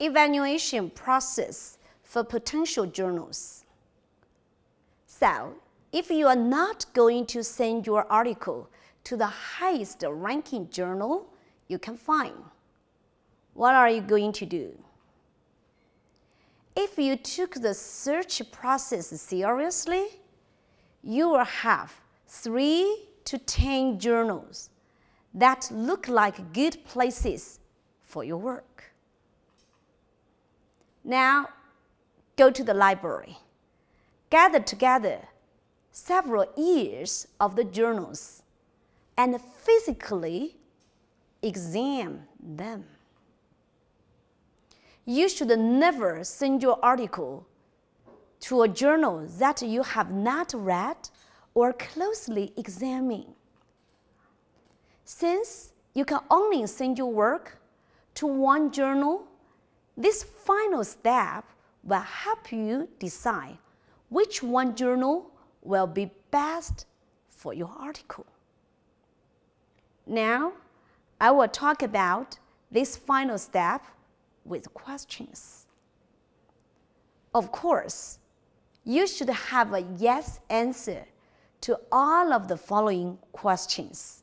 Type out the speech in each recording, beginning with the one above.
evaluation process for potential journals. So, if you are not going to send your article to the highest ranking journal you can find, what are you going to do? If you took the search process seriously, you will have 3 to 10 journals that look like good places for your work. Now, go to the library. Gather together several years of the journals and physically examine them. You should never send your article to a journal that you have not read or closely examined. Since you can only send your work to one journal, this final step will help you decide which one journal will be best for your article. Now, I will talk about this final step with questions. Of course, you should have a yes answer to all of the following questions.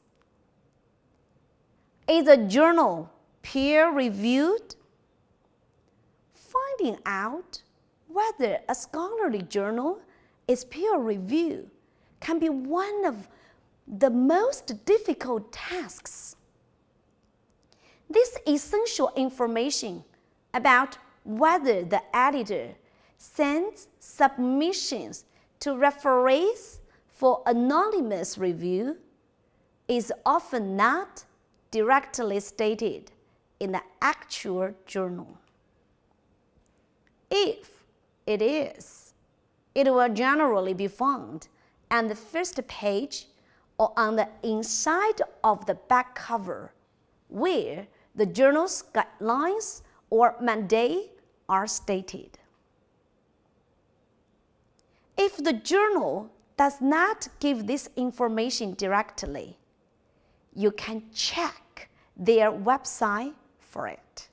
Is a journal peer-reviewed? Finding out whether a scholarly journal is peer-reviewed can be one of the most difficult tasks. This essential information about whether the editor sends submissions to referees for anonymous review is often not directly stated in the actual journal. If it is, it will generally be found on the first page or on the inside of the back cover, where the journal's guidelines or mandate are stated. If the journal does not give this information directly, you can check their website for it.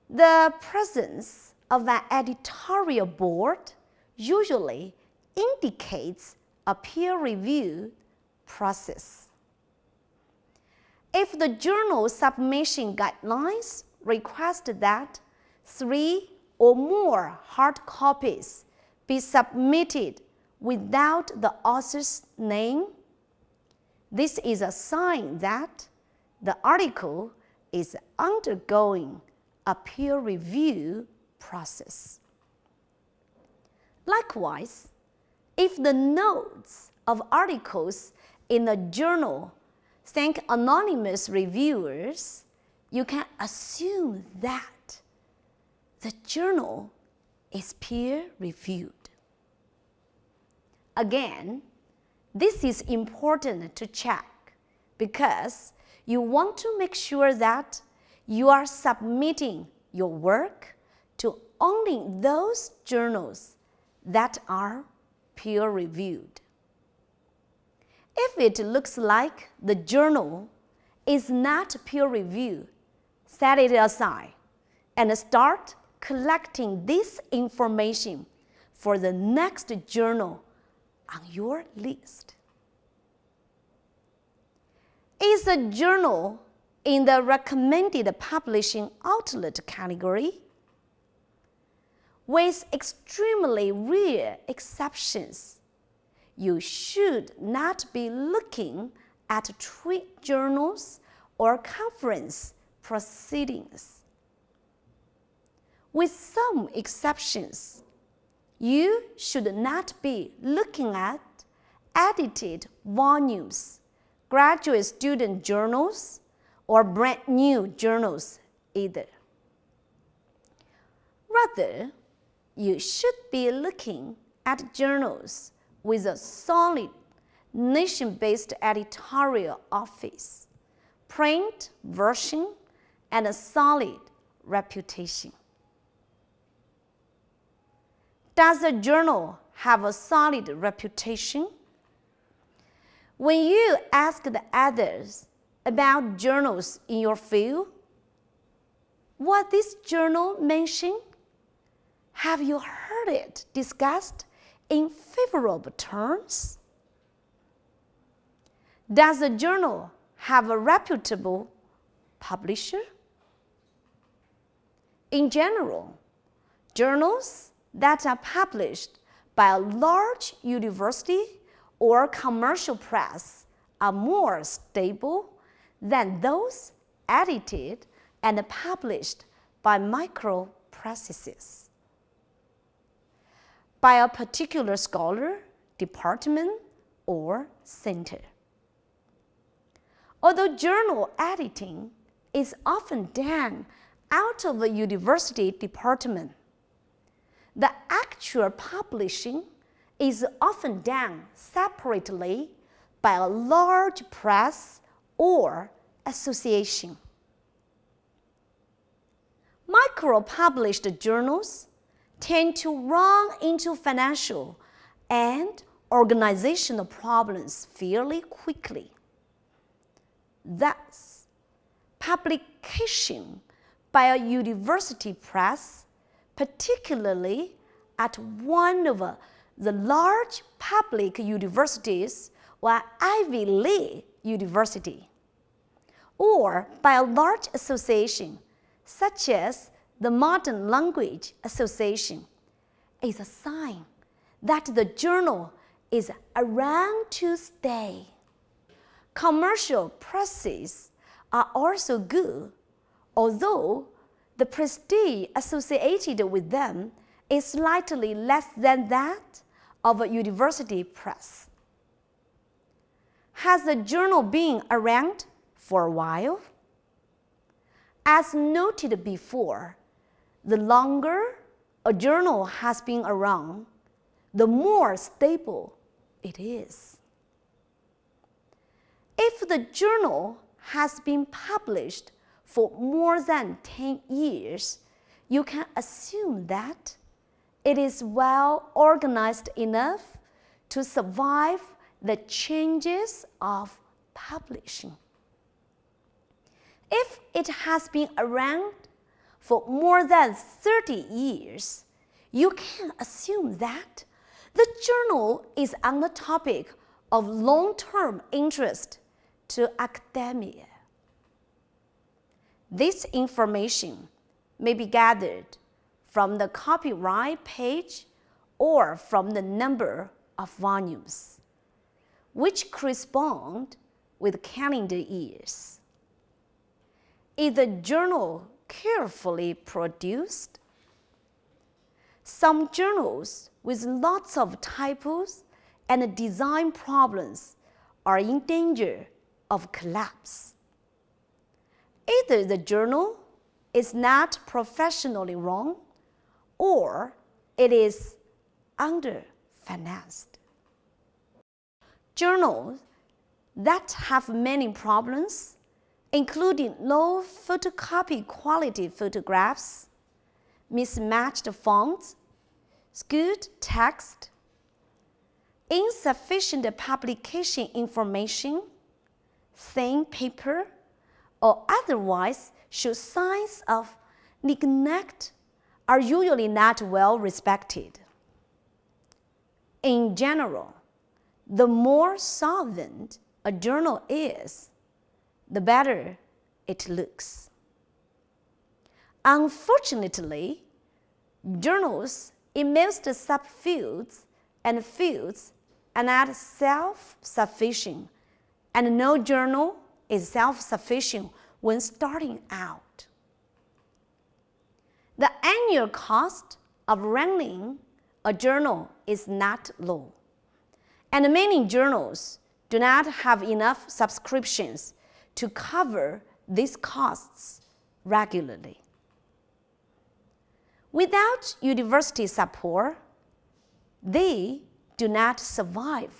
The presence of an editorial board usually indicates a peer-review process. If the journal submission guidelines request that 3 or more hard copies be submitted without the author's name, this is a sign that the article is undergoing a peer review process. Likewise, if the notes of articles in a journal thank anonymous reviewers, you can assume that the journal is peer-reviewed. Again, this is important to check because you want to make sure that you are submitting your work to only those journals that are peer-reviewed. If it looks like the journal is not peer-reviewed, set it aside and start collecting this information for the next journal on your list. Is a journal in the recommended publishing outlet category? With extremely rare exceptions, you should not be looking at trade journals or conference proceedings. With some exceptions, you should not be looking at edited volumes, graduate student journals, or brand new journals either. Rather, you should be looking at journals with a solid nation-based editorial office, print version, and a solid reputation. Does a journal have a solid reputation? When you ask the others about journals in your field, what this journal mentioned? Have you heard it discussed in favorable terms? Does the journal have a reputable publisher? In general, journals that are published by a large university or commercial press are more stable than those edited and published by micro presses, by a particular scholar, department, or center. Although journal editing is often done out of a university department, the actual publishing is often done separately by a large press or association. Micro-published journals tend to run into financial and organizational problems fairly quickly. Thus, publication by a university press, particularly at one of the large public universities or Ivy League university, or by a large association such as the Modern Language Association, is a sign that the journal is around to stay. Commercial presses are also good, although the prestige associated with them is slightly less than that of a university press. Has the journal been around for a while? As noted before, the longer a journal has been around, the more stable it is. If the journal has been published for more than 10 years, you can assume that it is well organized enough to survive the changes of publishing. If it has been around for more than 30 years, you can assume that the journal is on the topic of long-term interest to academia. This information may be gathered from the copyright page or from the number of volumes, which correspond with calendar years. Is the journal carefully produced? Some journals with lots of typos and design problems are in danger of collapse. Either the journal is not professionally run or it is underfinanced. Journals that have many problems, including low photocopy quality photographs, mismatched fonts, skewed text, insufficient publication information, thin paper, or otherwise show signs of neglect are usually not well respected. In general, the more solvent a journal is, the better it looks. Unfortunately, journals in most subfields and fields are not self-sufficient, and no journal is self-sufficient when starting out. The annual cost of running a journal is not low, and many journals do not have enough subscriptions to cover these costs regularly. Without university support, they do not survive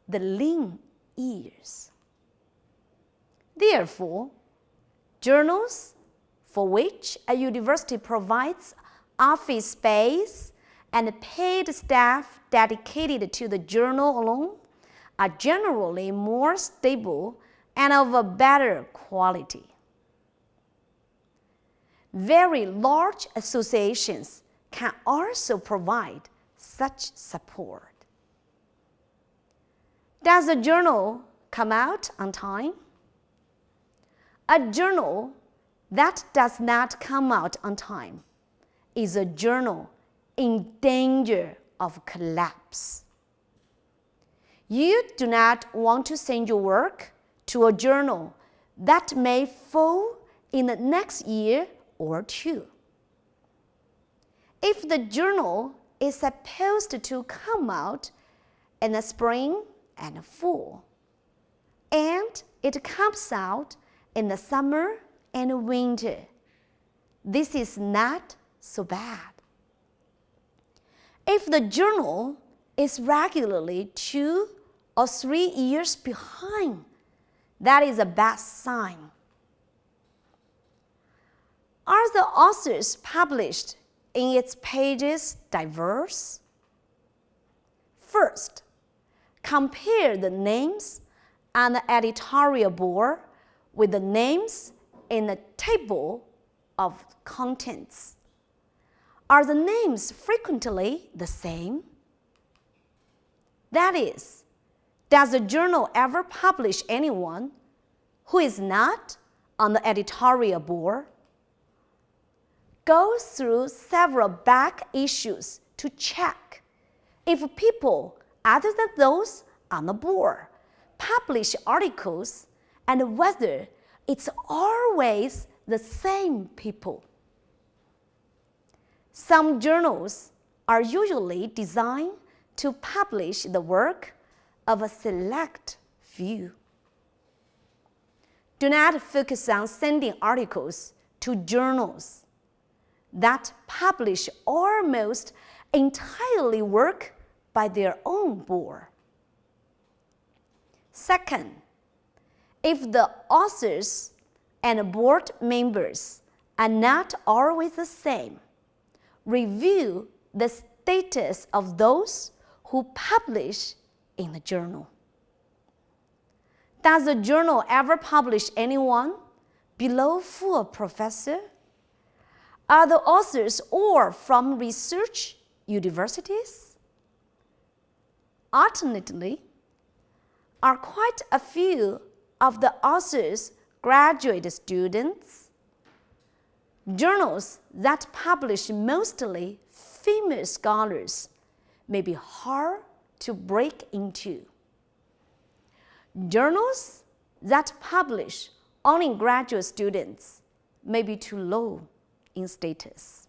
the lean years. Therefore, journals for which a university provides office space and paid staff dedicated to the journal alone are generally more stable and of a better quality. very large associations can also provide such support. Does a journal come out on time? A journal that does not come out on time is a journal in danger of collapse. You do not want to send your work to a journal that may fall in the next year or two. If the journal is supposed to come out in the spring and fall, and it comes out in the summer and winter, this is not so bad. If the journal is regularly 2 or 3 years behind, that is a bad sign. Are the authors published in its pages diverse? First, compare the names on the editorial board with the names in the table of contents. Are the names frequently the same? That is, does the journal ever publish anyone who is not on the editorial board? Go through several back issues to check if people other than those on the board publish articles and whether it's always the same people. Some journals are usually designed to publish the work of a select few. Do not focus on sending articles to journals that publish almost entirely work by their own board. Second, if the authors and board members are not always the same, review the status of those who publish in the journal. Does the journal ever publish anyone below full professor? Are the authors all from research universities? Alternately, are quite a few of the authors graduate students? Journals that publish mostly female scholars may be hard to break into. Journals that publish only graduate students may be too low in status.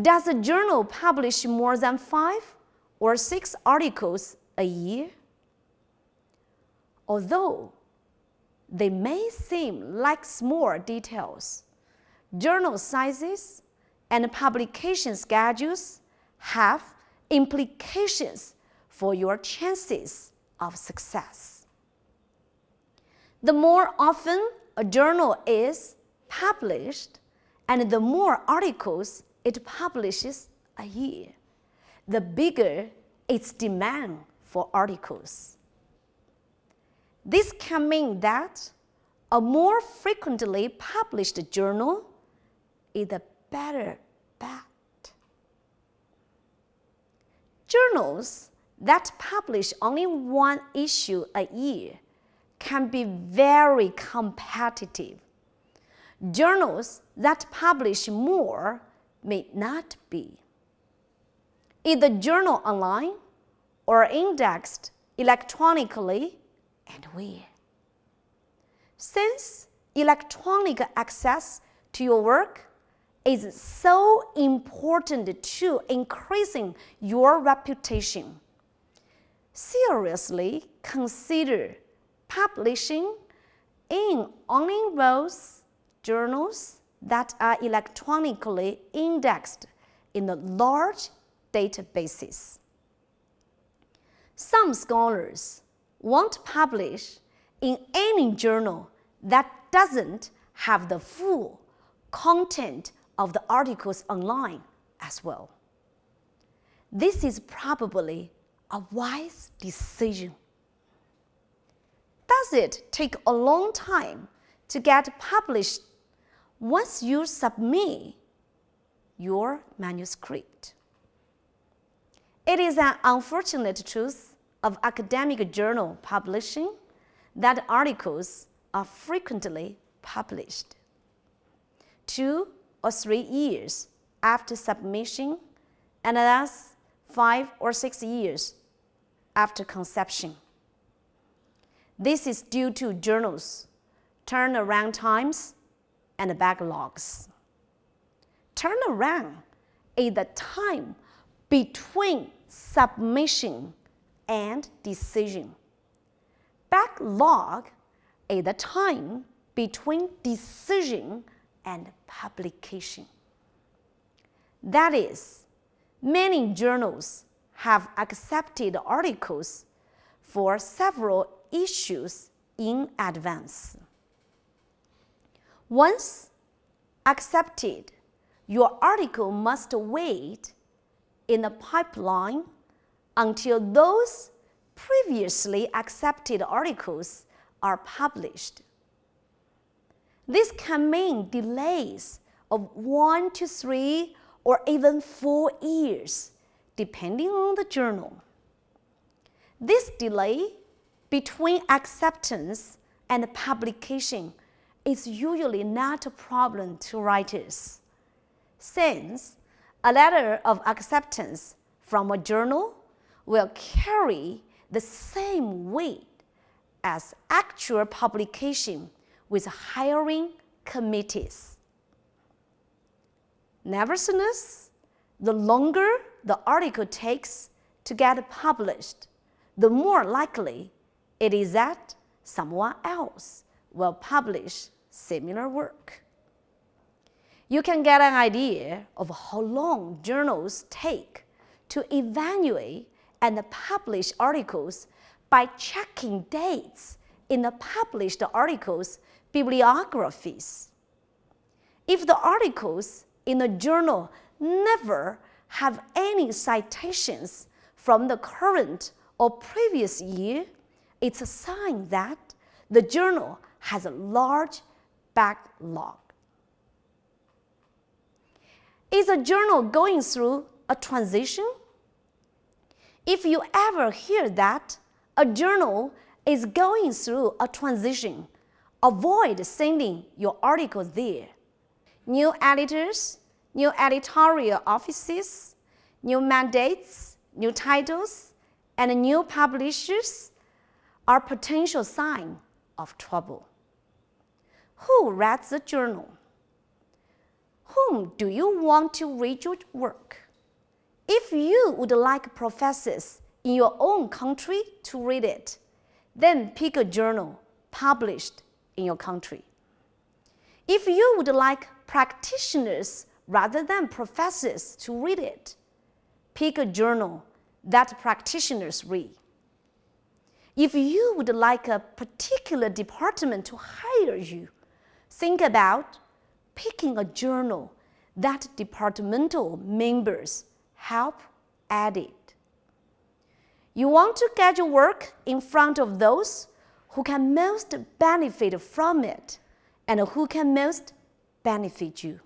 Does a journal publish more than 5 or 6 articles a year? Although they may seem like small details, journal sizes and publication schedules have implications for your chances of success. The more often a journal is published and the more articles it publishes a year, the bigger its demand for articles. This can mean that a more frequently published journal is a better bet. Journals that publish only 1 issue a year can be very competitive. Journals that publish more may not be. Is the journal online or indexed electronically, and where? Since electronic access to your work is so important to increasing your reputation, seriously consider publishing in only those journals that are electronically indexed in the large databases. Some scholars won't publish in any journal that doesn't have the full content of the articles online as well. This is probably a wise decision. Does it take a long time to get published once you submit your manuscript. It is an unfortunate truth of academic journal publishing that articles are frequently published 2 or 3 years after submission, and thus 5 or 6 years after conception. This is due to journals' turnaround times and backlogs. Turnaround is the time between submission and decision. Backlog is the time between decision and publication. That is, many journals have accepted articles for several issues in advance. Once accepted, your article must wait in the pipeline until those previously accepted articles are published. This can mean delays of 1 to 3 or even 4 years, depending on the journal. This delay between acceptance and publication is usually not a problem to writers, since a letter of acceptance from a journal will carry the same weight as actual publication with hiring committees. Nevertheless, the longer the article takes to get published, the more likely it is that someone else will publish similar work. You can get an idea of how long journals take to evaluate and publish articles by checking dates in the published articles' bibliographies. If the articles in the journal never have any citations from the current or previous year, it's a sign that the journal has a large backlog. Is a journal going through a transition? If you ever hear that a journal is going through a transition, avoid sending your article there. New editors, new editorial offices, new mandates, new titles, and new publishers are potential signs of trouble. Who reads the journal? Whom do you want to read your work? If you would like professors in your own country to read it, then pick a journal published in your country. If you would like practitioners rather than professors to read it, pick a journal that practitioners read. If you would like a particular department to hire you, think about picking a journal that departmental members help edit. You want to get your work in front of those who can most benefit from it and who can most benefit you.